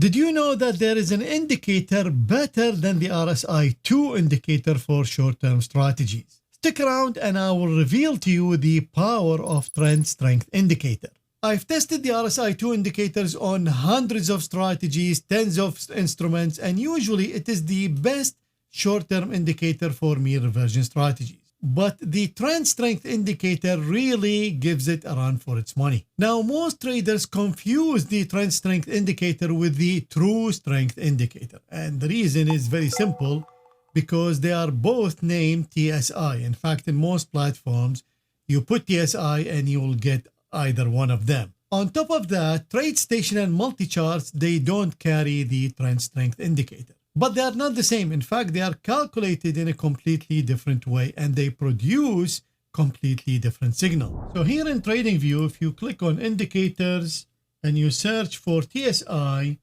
Did you know that there is an indicator better than the RSI2 indicator for short-term strategies? Stick around and I will reveal to you the power of trend strength indicator. I've tested the RSI2 indicators on hundreds of strategies, tens of instruments, and usually it is the best short-term indicator for mean reversion strategies. But the trend strength indicator really gives it a run for its money. Now, most traders confuse the trend strength indicator with the true strength indicator. And the reason is very simple, because they are both named TSI. In fact, in most platforms, you put TSI and you will get either one of them. On top of that, TradeStation and MultiCharts, they don't carry the trend strength indicator. But they are not the same. In fact, they are calculated in a completely different way and they produce completely different signal. So here in TradingView, if you click on indicators and you search for TSI,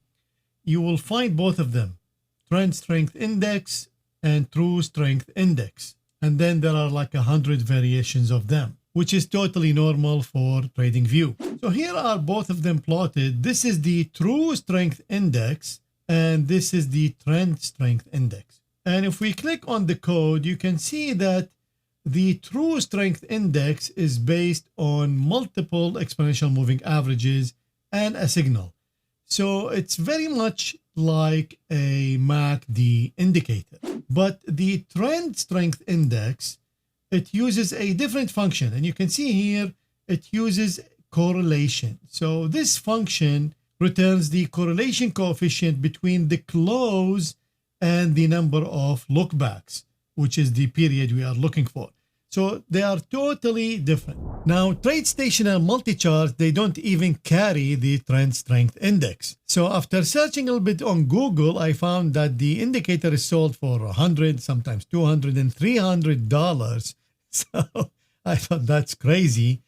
you will find both of them, Trend Strength Index and True Strength Index. And then there are like 100 variations of them, which is totally normal for TradingView. So here are both of them plotted. This is the True Strength Index and this is the Trend Strength Index. And if we click on the code, you can see that the True Strength Index is based on multiple exponential moving averages and a signal. So it's very much like a MACD indicator. But the Trend Strength Index, it uses a different function. And you can see here, it uses correlation. So this function returns the correlation coefficient between the close and the number of lookbacks, which is the period we are looking for. So they are totally different. Now, TradeStation and MultiCharts, they don't even carry the trend strength index. So after searching a little bit on Google, I found that the indicator is sold for $100, sometimes $200 and $300. So I thought that's crazy.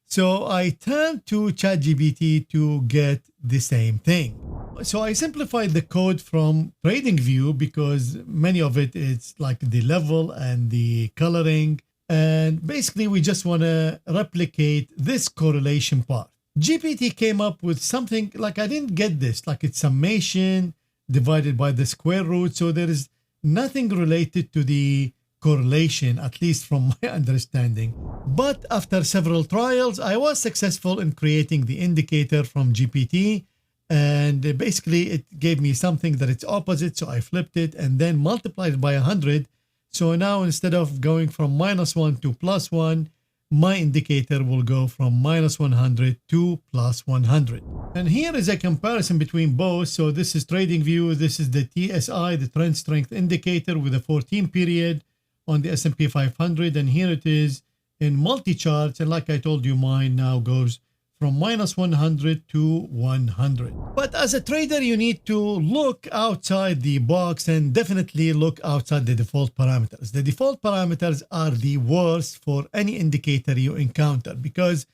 So I turned to ChatGPT to get the same thing. So I simplified the code from TradingView because many of it is like the level and the coloring. And basically, we just want to replicate this correlation part. GPT came up with something like, I didn't get this, like it's summation divided by the square root. So there is nothing related to the correlation, at least from my understanding. But after several trials, I was successful in creating the indicator from GPT. And basically, it gave me something that it's opposite. So I flipped it and then multiplied it by 100. So now instead of going from -1 to +1, my indicator will go from -100 to +100. And here is a comparison between both. So this is TradingView. This is the TSI, the Trend Strength Indicator with a 14 period on the S&P 500. And here it is in MultiCharts. And like I told you, mine now goes from -100 to 100. But as a trader, you need to look outside the box and definitely look outside the default parameters. The default parameters are the worst for any indicator you encounter because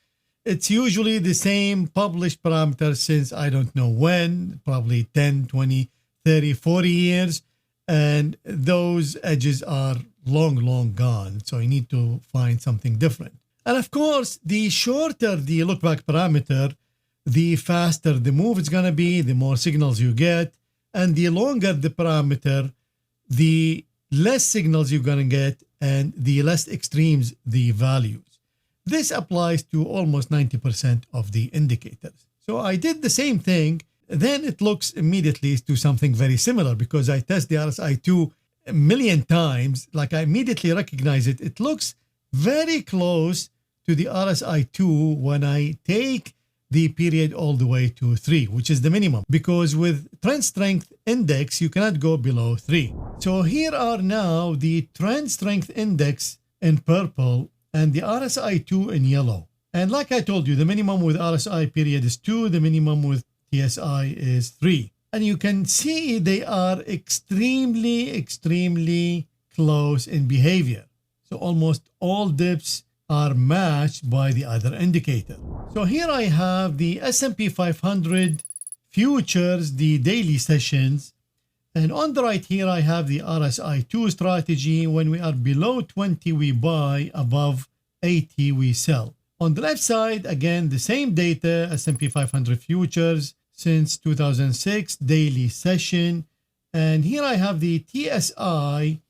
it's usually the same published parameters since I don't know when, probably 10, 20, 30, 40 years. And those edges are long gone. So you need to find something different. And of course, the shorter the lookback parameter, the faster the move is going to be, the more signals you get. And the longer the parameter, the less signals you're going to get and the less extremes the values. This applies to almost 90% of the indicators. So I did the same thing. Then it looks immediately to something very similar because I test the RSI2 a million times. Like I immediately recognize it. It looks very close to the RSI2 when I take the period all the way to 3, which is the minimum, because with trend strength index, you cannot go below 3. So here are now the trend strength index in purple and the RSI2 in yellow. And like I told you, the minimum with RSI period is 2, the minimum with TSI is 3. And you can see they are extremely close in behavior. So almost all dips are matched by the other indicator. So here I have the S&P 500 futures, the daily sessions. And on the right here, I have the RSI2 strategy. When we are below 20, we buy, above 80, we sell. On the left side, again, the same data, S&P 500 futures, since 2006 daily session. And here I have the TSI.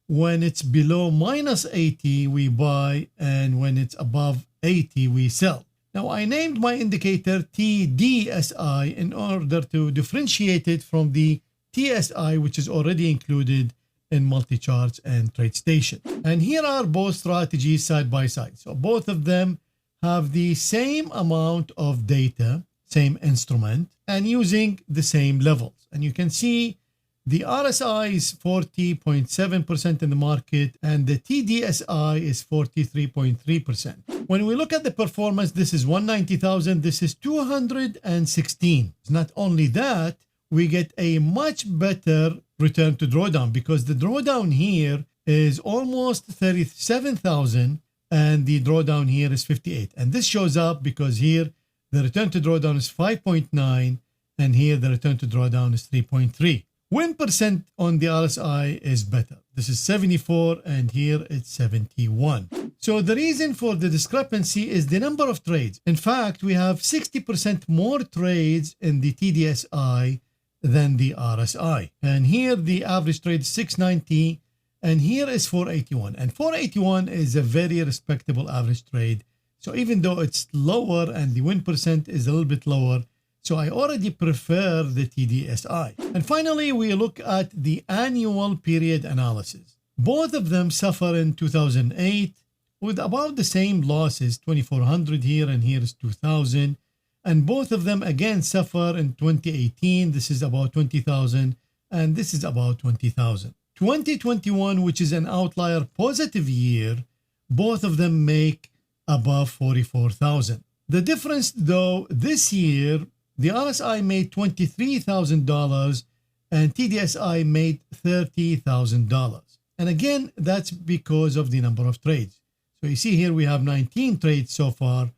When it's below minus 80, we buy, and when it's above 80, we sell. Now, I named my indicator TDSI in order to differentiate it from the TSI, which is already included in MultiCharts and TradeStation. And here are both strategies side by side. So both of them have the same amount of data, same instrument, and using the same levels. And you can see the RSI is 40.7% in the market, and the TDSI is 43.3%. When we look at the performance, this is 190,000, this is 216. Not only that, we get a much better return to drawdown, because the drawdown here is almost 37,000 and the drawdown here is 58. And this shows up because here the return to drawdown is 5.9 and here the return to drawdown is 3.3. Win percent on the RSI is better. This is 74 and here it's 71. So the reason for the discrepancy is the number of trades. In fact, we have 60% more trades in the TDSI than the RSI. And here the average trade is 690 and here is 481. And 481 is a very respectable average trade. So even though it's lower and the win percent is a little bit lower, so I already prefer the TDSI. And finally, we look at the annual period analysis. Both of them suffer in 2008 with about the same losses, 2,400 here and here is 2,000. And both of them again suffer in 2018. This is about 20,000 and this is about 20,000. 2021, which is an outlier positive year, both of them make above 44,000. The difference though, this year, the RSI made $23,000 and TDSI made $30,000. And again, that's because of the number of trades. So you see here we have 19 trades so far.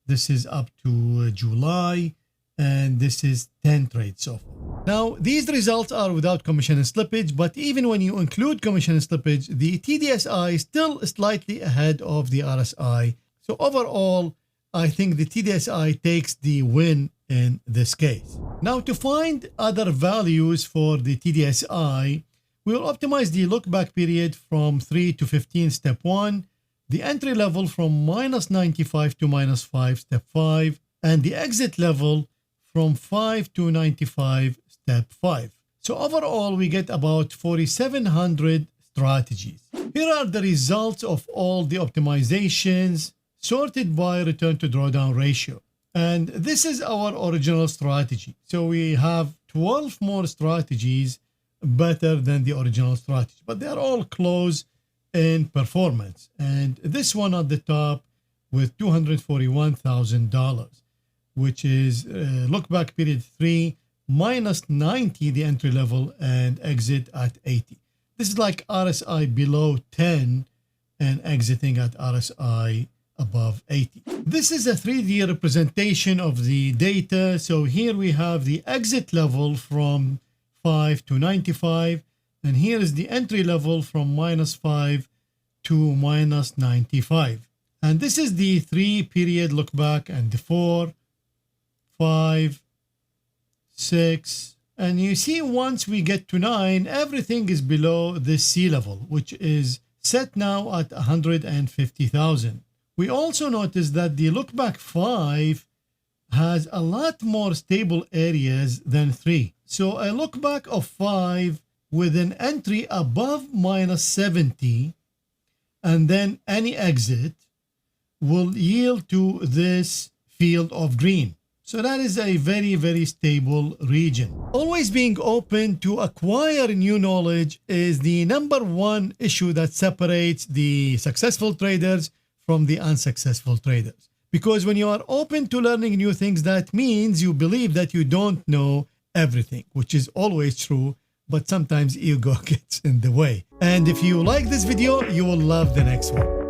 This is up to July and this is 10 trades so far. Now, these results are without commission and slippage, but even when you include commission and slippage, the TDSI is still slightly ahead of the RSI. So overall, I think the TDSI takes the win in this case. Now, to find other values for the TDSI, we will optimize the look back period from 3 to 15, step 1, the entry level from minus 95 to minus 5, step 5, and the exit level from 5 to 95, step 5. So overall, we get about 4,700 strategies. Here are the results of all the optimizations sorted by return to drawdown ratio. And this is our original strategy. So we have 12 more strategies better than the original strategy, but they're all close in performance. And this one at the top with $241,000, which is look back period 3 minus 90, the entry level, and exit at 80. This is like RSI below 10 and exiting at RSI above 80. This is a 3D representation of the data. So here we have the exit level from 5 to 95, and here is the entry level from minus 5 to minus 95. And this is the 3 period look back and the 4, 5, 6. And you see once we get to 9, everything is below this C level, which is set now at 150,000. We also notice that the look back 5 has a lot more stable areas than 3. So a look back of 5 with an entry above minus 70 and then any exit will yield to this field of green. So that is a very, very stable region. Always being open to acquire new knowledge is the #1 issue that separates the successful traders from the unsuccessful traders. Because when you are open to learning new things, that means you believe that you don't know everything, which is always true, but sometimes ego gets in the way. And if you like this video, you will love the next one.